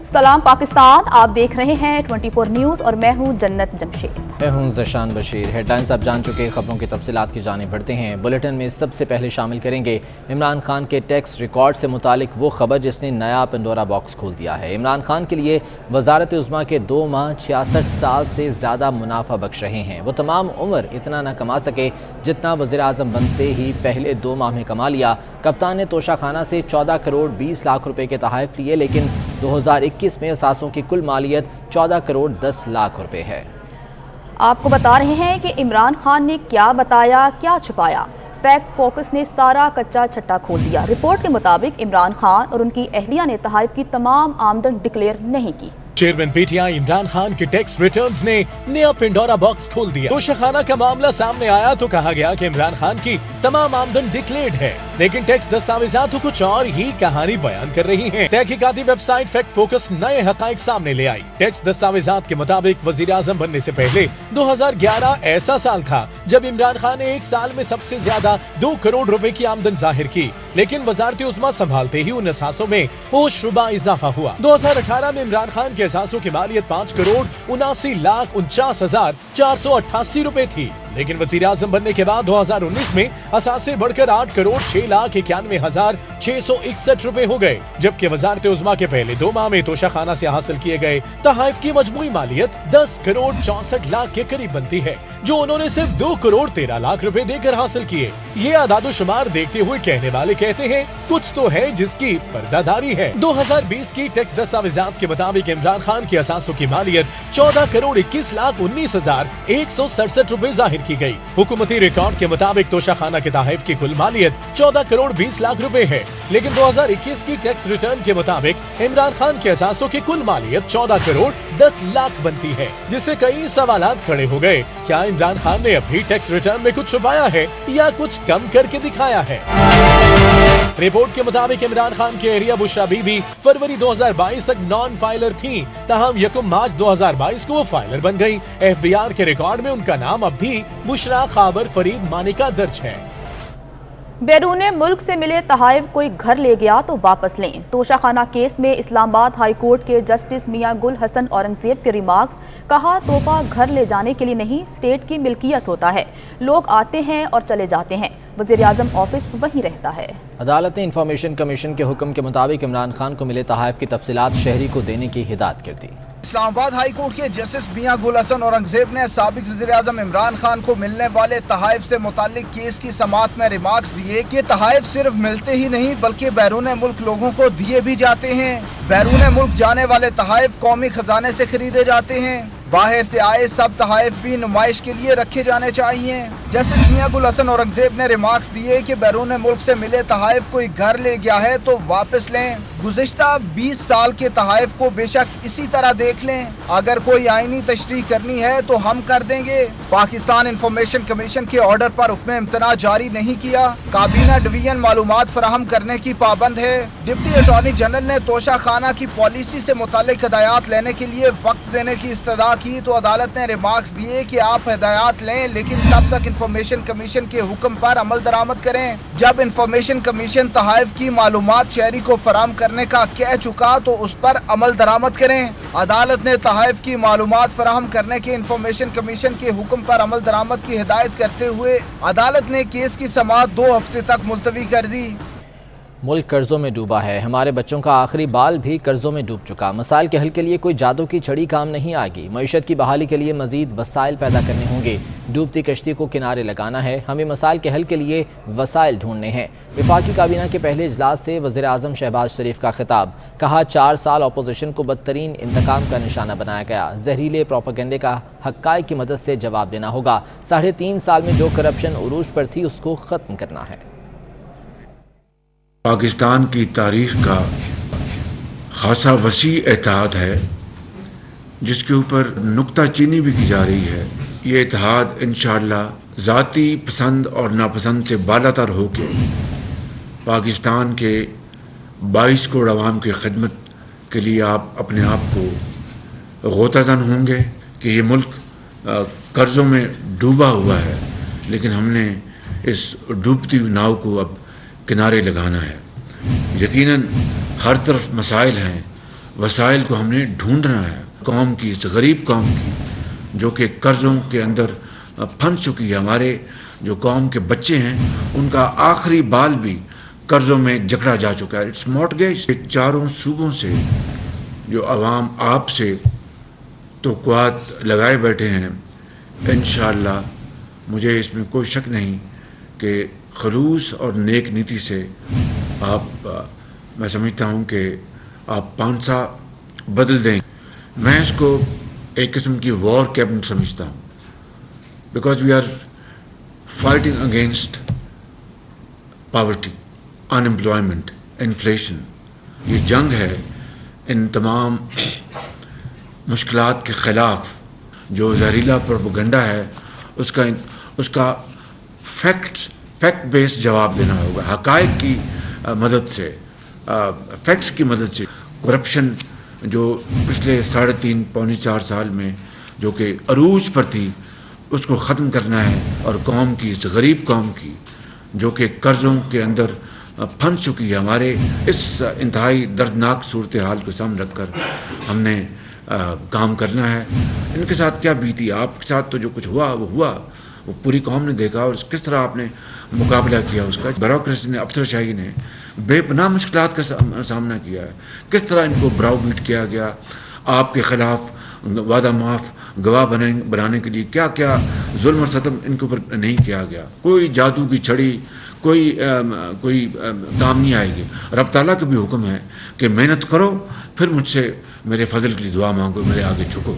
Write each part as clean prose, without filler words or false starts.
सलाम पाकिस्तान, आप देख रहे हैं 24 न्यूज़ और मैं हूं जन्नत जमशेद। मैं हूं ज़शान बशीर। हेडलाइंस आप जान चुके, खबरों की तफसीलात की जानिब बढ़ते हैं। बुलेटिन में सबसे पहले शामिल करेंगे इमरान खान के टैक्स रिकॉर्ड से मुतालिक वो खबर जिसने नया पंडोरा बॉक्स खोल दिया है। इमरान खान के लिए वजारत उज़्मा के 2 माह 66 साल से ज़्यादा मुनाफा बख्श रहे हैं। वो तमाम उम्र इतना न कमा सके जितना वज़ीर आज़म बनते ही पहले 2 माह में कमा लिया। कप्तान ने तोशाखाना से 14 करोड़ 20 लाख रुपए के तोहफ़े लिए, लेकिन 2021 में असासों की कुल मालियत 14 करोड़ 10 लाख रुपए है। आपको बता रहे हैं कि इमरान खान ने क्या बताया, क्या छुपाया। फैक्ट फोकस ने सारा कच्चा छट्टा खोल दिया। रिपोर्ट के मुताबिक इमरान खान और उनकी अहलिया ने तोहफ़े की तमाम आमदन डिक्लेयर नहीं की। चेयरमैन पीटीआई इमरान खान के टैक्स रिटर्न्स ने नया पेंडोरा बॉक्स खोल दिया। तोशाखाना का मामला सामने आया तो कहा गया कि इमरान खान की तमाम आमदन डिक्लेयर्ड है, लेकिन टैक्स दस्तावेजात कुछ और ही कहानी बयान कर रही है। तहकीकाती वेबसाइट फैक्ट फोकस नए हकाइक सामने ले आई। टैक्स दस्तावेजात के मुताबिक वजीर आजम बनने से पहले 2011 ऐसा साल था जब इमरान खान ने एक साल में सबसे ज्यादा 2 करोड़ रुपए की आमदन जाहिर की, लेकिन वजारत उज़्मा संभालते ही उन असासों में होशरुबा इजाफा हुआ। 2018 में इमरान खान के असासों की मालियत 5 करोड़ 79,49,488 रुपए थी, लेकिन वजीर आजम बनने के बाद 2019 में असासे बढ़कर 8 करोड़ 6,91,661 रुपए हो गए, जबकि वजारत उज़्मा के पहले 2 माह में तोशाखाना से हासिल किए गए तोहफ़े की मजमूई मालियत 10 करोड़ 64 लाख के करीब बनती है, जो उन्होंने सिर्फ 2 करोड़ 13 लाख रुपए देकर हासिल किए। ये आदादोशुमार देखते हुए कहने वाले कहते हैं कुछ तो है जिसकी पर्दादारी है। 2020 की टैक्स दस्तावेजात के मुताबिक इमरान खान की असासों की मालियत 14 करोड़ 21,19,167 रुपए जाहिर की गई। हुकूमती रिकॉर्ड के मुताबिक तोशाखाना के तोहफ़े की कुल मालियत 14 करोड़ 20 लाख रुपए है, लेकिन 2021 की टैक्स रिटर्न के मुताबिक इमरान खान के असासों की कुल मालियत 14 करोड़ 10 लाख बनती है, जिससे कई सवालात खड़े हो गए। क्या इमरान खान ने अभी टैक्स रिटर्न में कुछ छुपाया है या कुछ कम करके दिखाया है? रिपोर्ट के मुताबिक इमरान खान की एरिया बुशरा बीबी फरवरी 2022 तक नॉन फाइलर थी, तहम 1 मार्च 2022 को वो फाइलर बन गई। FBI के रिकॉर्ड में उनका नाम अब भी बुशरा खाबर फरीद मानिका दर्ज है। बैरून मुल्क से मिले तोहफ़े कोई घर ले गया तो वापस लें। तोशाखाना केस में इस्लामाबाद हाई कोर्ट के जस्टिस मियां गुल हसन औरंगजेब के रिमार्क्स, कहा तोहफा घर ले जाने के लिए नहीं, स्टेट की मिल्कियत होता है, लोग आते हैं और चले जाते हैं, वज़ीर आज़म ऑफिस वहीं रहता है। अदालत ने इंफॉर्मेशन कमीशन के हुक्म के मुताबिक इमरान खान को मिले तोहफ़े की तफसीलात शहरी को देने की हिदायत कर दी। इस्लामाबाद हाई कोर्ट के जस्टिस मियां गुल हसन औरंगजेब ने साबिक वज़ीर आज़म इमरान खान को मिलने वाले तोहफ़े से मुताल्लिक केस की समाअत में रिमार्क्स दिए कि तोहफ़े सिर्फ मिलते ही नहीं बल्कि बैरून मुल्क लोगों को दिए भी जाते हैं। बैरून मुल्क जाने वाले तोहफ़े कौमी खजाने से खरीदे जाते हैं। बाहर से आए सब तोहफ़े भी नुमाइश के लिए रखे जाने चाहिए। जस्टिस मियां गुल हसन औरंगजेब ने रिमार्क्स दिए कि बैरून मुल्क से मिले तोहफ़े कोई घर ले गया है तो वापस लें। गुज़िश्ता 20 साल के तोहफ़े को बेशक इसी तरह देख लें, अगर कोई आईनी तशरीह करनी है तो हम कर देंगे। पाकिस्तान इंफॉर्मेशन कमीशन के ऑर्डर पर हुक्म इम्तना जारी नहीं किया। काबीना डिवीजन मालूमात फराहम करने की पाबंद है। डिप्टी अटॉर्नी जनरल ने तोशाखाना की पॉलिसी से मुतालिक हिदायत लेने के लिए वक्त देने की इस्तदा की तो अदालत ने रिमार्क्स दिए कि आप हिदायत लें, लेकिन तब तक इंफॉर्मेशन कमीशन के हुक्म पर अमल दरामद करें। जब इंफॉर्मेशन कमीशन तोहफ़े की मालूमात शहरी को फराहम करने का कह चुका तो उस पर अमल दरामद करें। अदालत ने तोहफ़े की मालूमात फराहम करने के इंफॉर्मेशन कमीशन के हुक्म पर अमल दरामद की हिदायत करते हुए अदालत ने केस की समाअत 2 हफ्ते तक मुलतवी कर दी। मुल्क कर्जों में डूबा है, हमारे बच्चों का आखिरी बाल भी कर्जों में डूब चुका। मसाइल के हल के लिए कोई जादू की छड़ी काम नहीं आएगी। मईशत की बहाली के लिए मजीद वसाइल पैदा करने होंगे। डूबती कश्ती को किनारे लगाना है। हमें मसाइल के हल के लिए वसाइल ढूंढने हैं। वफाकी काबीना के पहले इजलास से वज़ीर आज़म शहबाज शरीफ का खिताब, कहा 4 साल अपोजिशन को बदतरीन इंतकाम का निशाना बनाया गया। जहरीले प्रोपेगेंडे का हक़ाइक़ की मदद से जवाब देना होगा। 3.5 साल में जो करप्शन उरूज पर थी उसको ख़त्म करना है। पाकिस्तान की तारीख़ का खासा वसी इत्तेहाद है, जिसके ऊपर नुक्ता चीनी भी की जा रही है। ये इत्तेहाद इंशाअल्लाह ज़ाती पसंद और नापसंद से बालातर होके पाकिस्तान के 22 करोड़ अवाम की खिदमत के लिए आप अपने आप को गोताज़न होंगे कि ये मुल्क कर्ज़ों में डूबा हुआ है, लेकिन हमने इस डूबती नाव को अब किनारे लगाना है। यकीनन हर तरफ मसाइल हैं, वसाइल को हमने ढूंढना है। कौम की, इस गरीब कौम की जो कि कर्ज़ों के अंदर फंस चुकी है। हमारे जो कौम के बच्चे हैं उनका आखिरी बाल भी कर्ज़ों में जकड़ा जा चुका है। It's mortgage. चारों सूबों से जो अवाम आपसे तोक़ुआत लगाए बैठे हैं, इंशाअल्लाह मुझे इसमें कोई शक नहीं कि खलूस और नेक नीति से मैं समझता हूँ कि आप पांसा बदल दें। मैं इसको एक किस्म की वॉर कैबिनेट समझता हूँ, because we are fighting against poverty, unemployment, inflation. ये जंग है इन तमाम मुश्किलात के ख़िलाफ़। जो जहरीला प्रोपेगेंडा है उसका फैक्ट बेस्ड जवाब देना होगा, हक़ाइक़ की मदद से, फैक्ट्स की मदद से। करप्शन जो पिछले 3.5 पौने 4 साल में जो कि अरूज पर थी, उसको ख़त्म करना है। और कौम की, इस गरीब कौम की जो कि कर्ज़ों के अंदर फंस चुकी है, हमारे इस इंतहाई दर्दनाक सूरत हाल को सामने रखकर हमने काम करना है। इनके साथ क्या बीती, आपके साथ तो जो कुछ हुआ वो पूरी कौम ने देखा, और किस तरह आपने मुकाबला किया उसका। ब्यूरोक्रेसी ने, अफसरशाही ने बेपनाह मुश्किलात का सामना किया है। किस तरह इनको ब्राउबीट किया गया, आपके ख़िलाफ़ वादा माफ़ गवाह बनाने के लिए क्या क्या जुल्म और सतम इनके ऊपर नहीं किया गया। कोई जादू की छड़ी, कोई काम नहीं आएगी। रब ताला का भी हुक्म है कि मेहनत करो, फिर मुझसे मेरे फजल के लिए दुआ मांगो, मेरे आगे झुको।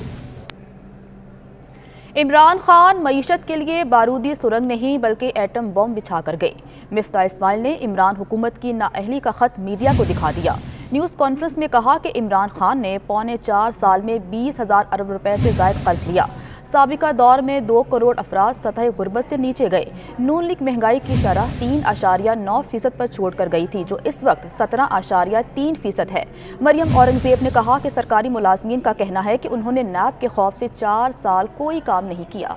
इमरान खान मईशत के लिए बारूदी सुरंग नहीं बल्कि एटम बम बिछा कर गए। मिफ्ता इस्माइल ने इमरान हुकूमत की नाअहली का खत मीडिया को दिखा दिया। न्यूज़ कॉन्फ्रेंस में कहा कि इमरान खान ने पौने 4 साल में 20,000 अरब रुपए से ज़ायद कर्ज लिया। साबिका दौर में 2 करोड़ अफराद सतह गुर्बत से नीचे गए। नून लीग महंगाई की शरह 3.9% पर छोड़ कर गई थी, जो इस वक्त 17.3% है। मरियम औरंगजेब ने कहा कि सरकारी मुलाजमीन का कहना है कि उन्होंने नैब के खौफ से 4 साल कोई काम नहीं किया।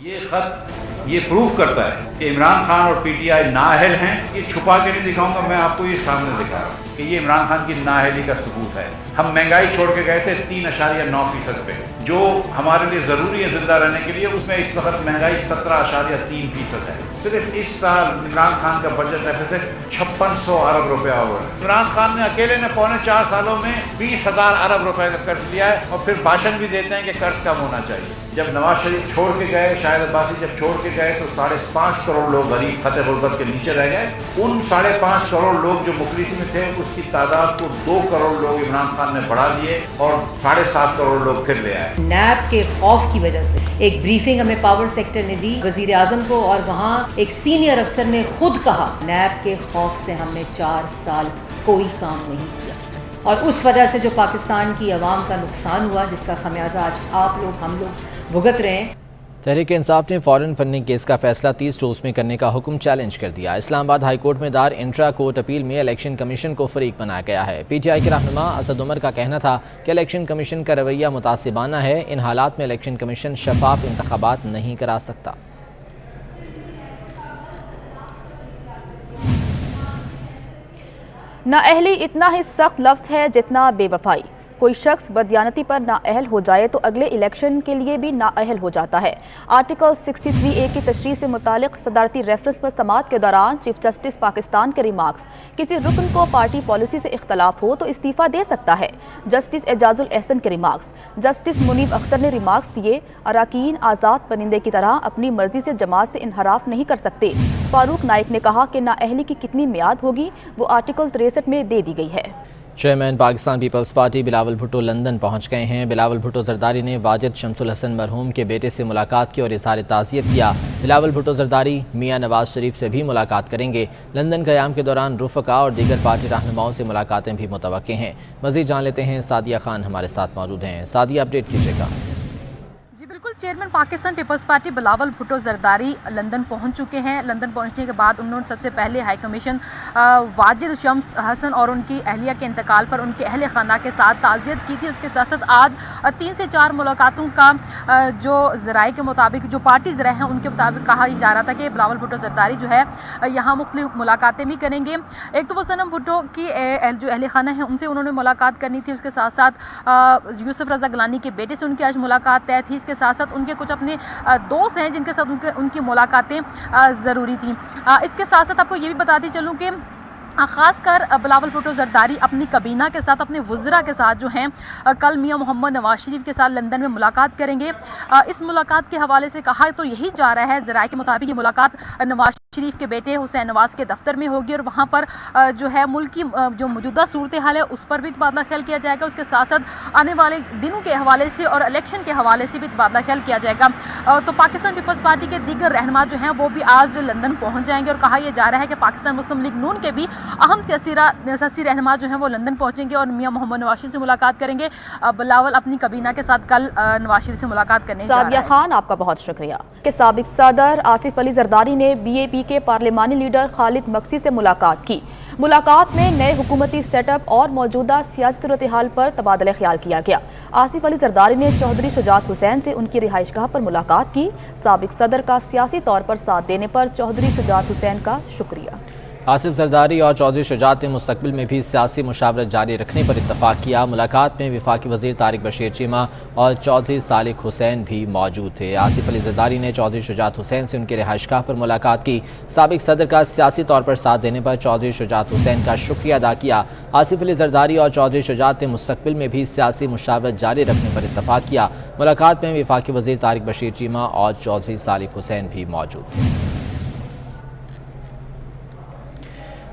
ये खत ये प्रूफ करता है कि इमरान खान और पीटीआई नाअहल हैं। ये छुपा के नहीं दिखाऊंगा, मैं आपको ये सामने दिखा रहा हूँ कि ये इमरान खान की नाअहली का सबूत है। हम महंगाई छोड़ के गए थे 3.9% पे, जो हमारे लिए ज़रूरी है ज़िंदा रहने के लिए। उसमें इस वक्त महंगाई 17.3% है। सिर्फ इस साल इमरान खान का बजट डेफिसिट 5600 अरब रुपया हुआ है। इमरान खान ने अकेले ने पौने 4 सालों में 20,000 अरब रुपए का कर्ज लिया है, और फिर भाषण भी देते हैं कि कर्ज कम होना चाहिए। जब नवाज शरीफ छोड़ के गए, शाहिद अब्बासी जब छोड़ के गए, तो 5.5 करोड़ लोग गरीब खतरे गुर्बत के नीचे रह गए। उन 5.5 करोड़ लोग जो मुखलिस में थे, उसकी तादाद को 2 करोड़ लोग इमरान खान ने बढ़ा दिए, और 7.5 करोड़ लोग फिर ले आए। नैब के खौफ की वजह से एक ब्रीफिंग हमें पावर सेक्टर ने दी वजीर आजम को, और वहाँ एक सीनियर अफसर ने खुद कहा नैब के खौफ से हमने 4 साल कोई काम नहीं किया, और उस वजह से जो पाकिस्तान की आवाम का नुकसान हुआ, जिसका खमियाजा आज आप लोग, हम लोग भुगत रहे हैं। तहरीक इंसाफ ने फॉरेन फंडिंग केस का फैसला 30 रोज में करने का हुक्म चैलेंज कर दिया। इस्लामाबाद हाई कोर्ट में दायर इंट्रा कोर्ट अपील में इलेक्शन कमीशन को फरीक बनाया गया है। पीटीआई के रहनुमा असद उमर का कहना था कि इलेक्शन कमीशन का रवैया मुतासिबाना है। इन हालात में इलेक्शन कमीशन शफाफ इंतखाबात नहीं करा सकता। नाअहली इतना ही सख्त लफ्ज़ है जितना बेवफाई। कोई शख्स बदयानती पर नाअहल हो जाए तो अगले इलेक्शन के लिए भी नाअहल हो जाता है। आर्टिकल 63A की तशरीह से मुतालिक सदारती रेफरेंस पर समाअत के दौरान चीफ जस्टिस पाकिस्तान के रिमार्क्स, किसी रुकन को पार्टी पॉलिसी से इख्तलाफ हो तो इस्तीफ़ा दे सकता है। जस्टिस एजाजुल एहसन के रिमार्क्स। जस्टिस मुनीब अख्तर ने रिमार्क्स दिए, अराकीन आज़ाद परिंदे की तरह अपनी मर्जी से जमात से इनहराफ नहीं कर सकते। फारूक नाइक ने कहा कि नाअहली की कितनी मियाद होगी वो आर्टिकल 63 में दे दी गई है। चेयरमैन पाकिस्तान पीपल्स पार्टी बिलावल भुट्टो लंदन पहुंच गए हैं। बिलावल भुट्टो जरदारी ने वाजिद शमसुल हसन मरहूम के बेटे से मुलाकात की और इज़हार ताज़ियत किया। बिलावल भुट्टो जरदारी मियां नवाज शरीफ से भी मुलाकात करेंगे। लंदन क़याम के दौरान रुफ़क़ा और दीगर पार्टी रहनुमाओं से मुलाकातें भी मुतवक्किल हैं। मज़ीद जान लेते हैं, सादिया खान हमारे साथ मौजूद हैं। सादिया, अपडेट कीजिएगा। जी बिल्कुल, चेयरमैन पाकिस्तान पीपल्स पार्टी बिलावल भुट्टो जरदारी लंदन पहुंच चुके हैं। लंदन पहुंचने के बाद उन्होंने सबसे पहले हाई कमीशन वाजिद शम्स हसन और उनकी अहलिया के इंतकाल पर उनके अहल खाना के साथ ताज़ियत की थी। उसके साथ साथ आज 3 से 4 मुलाकातों का जो ज़राए के मुताबिक, जो पार्टी ज़राए हैं उनके मुताबिक कहा जा रहा था कि बिलावल भुट्टो जरदारी जो है यहाँ मुख्तलिफ मुलाकातें भी करेंगे। एक तो वो सनम भुट्टो की जो अहल खाना है उनसे उन्होंने मुलाकात करनी थी। उसके साथ साथ यूसुफ रज़ा गिलानी के बेटे से उनकी आज मुलाकात तय थी। इसके साथ साथ उनके कुछ अपने दोस्त हैं जिनके साथ उनकी मुलाकातें ज़रूरी थी। इसके साथ साथ आपको ये भी बताती चलूँ कि ख़ासकर बिलावल भुट्टो जरदारी अपनी कबीना के साथ, अपने वज़रा के साथ जो हैं कल मियां मोहम्मद नवाज शरीफ के साथ लंदन में मुलाकात करेंगे। इस मुलाकात के हवाले से कहा तो यही जा रहा है ज़राए के मुताबिक ये मुलाकात नवाज शरीफ के बेटे हुसैन नवाज के दफ्तर में होगी और वहाँ पर जो है मुल्क की जो मौजूदा सूरत हाल है उस पर भी तबादला ख्याल किया जाएगा। उसके साथ साथ आने वाले दिनों के हवाले से और इलेक्शन के हवाले से भी तबादला ख्याल किया जाएगा। तो पाकिस्तान पीपल्स पार्टी के दीगर रहनुमा जो हैं वो भी आज लंदन पहुँच जाएंगे और कहा यह जा रहा है कि पाकिस्तान मुस्लिम लीग नून के भी अहम सियासी रहनुमा जो हैं वो लंदन पहुँचेंगे और मियां मोहम्मद नवाज शरीफ से मुलाकात करेंगे। बिलावल अपनी कबीना के साथ कल नवाज शरीफ से मुलाकात करने जा रहा है। साबिया खान, आपका बहुत शुक्रिया। के साबिक सदर आसिफ अली जरदारी ने BAP के पार्लिमानी लीडर खालिद मक्सी से मुलाकात की। मुलाकात में नए हुकूमती सेटअप और मौजूदा सियासी सूरत हाल पर तबादला ख्याल किया गया। आसिफ अली जरदारी ने चौधरी शुजात हुसैन से उनकी रिहाइशगाह पर मुलाकात की। साबिक सदर का सियासी तौर पर साथ देने पर चौधरी शुजात हुसैन का शुक्रिया। आसिफ जरदारी और चौधरी शुजात ने मुस्तकबिल में भी सियासी मुशावरत जारी रखने पर इत्तफाक किया। मुलाकात में वफाकी वज़ीर तारिक बशीर चीमा और चौधरी सालिक हुसैन भी मौजूद थे। आसिफ अली जरदारी ने चौधरी शुजात हुसैन से उनके रिहाइशगाह पर मुलाकात की। साबिक सदर का सियासी तौर पर साथ देने पर चौधरी शुजात हुसैन का शुक्रिया अदा किया। आसिफ अली जरदारी और चौधरी शुजात ने मुस्तकबिल में भी सियासी मुशावरत जारी रखने पर इत्तफाक किया। मुलाकात में वफाकी वज़ीर तारिक बशीर चीमा और चौधरी सालिक हुसैन भी मौजूद थे।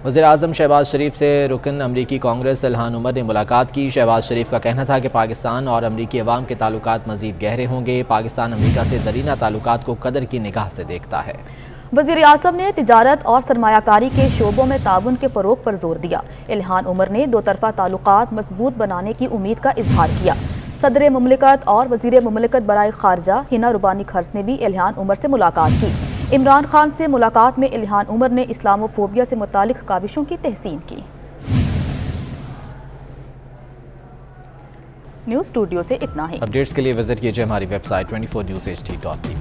वज़ीर आज़म शहबाज शरीफ से रुकन अमरीकी कांग्रेस इल्हान उमर ने मुलाकात की। शहबाज शरीफ का कहना था कि पाकिस्तान और अमरीकी अवाम के ताल्लुकात मज़ीद गहरे होंगे। पाकिस्तान अमरीका से दरीना ताल्लुकात को कदर की निगाह से देखता है। वज़ीर आज़म ने तिजारत और सरमायाकारी के शोबों में ताउन के फ़रोग़ पर जोर दिया। इल्हान उमर ने दो तरफ़ा ताल्लुकात मजबूत बनाने की उम्मीद का इजहार किया। सदर मुमलिकत और वज़ीर मुमलिकत बराए ख़ारजा हिना रुबानी खर्स ने भी इल्हान उमर से मुलाकात की। इमरान खान से मुलाकात में इल्हान उमर ने इस्लामोफोबिया से मुतालिक काविशों की तहसीन की। न्यूज़ स्टूडियो से इतना ही। अपडेट्स के लिए विजिट कीजिए हमारी वेबसाइट 24newshd.tv।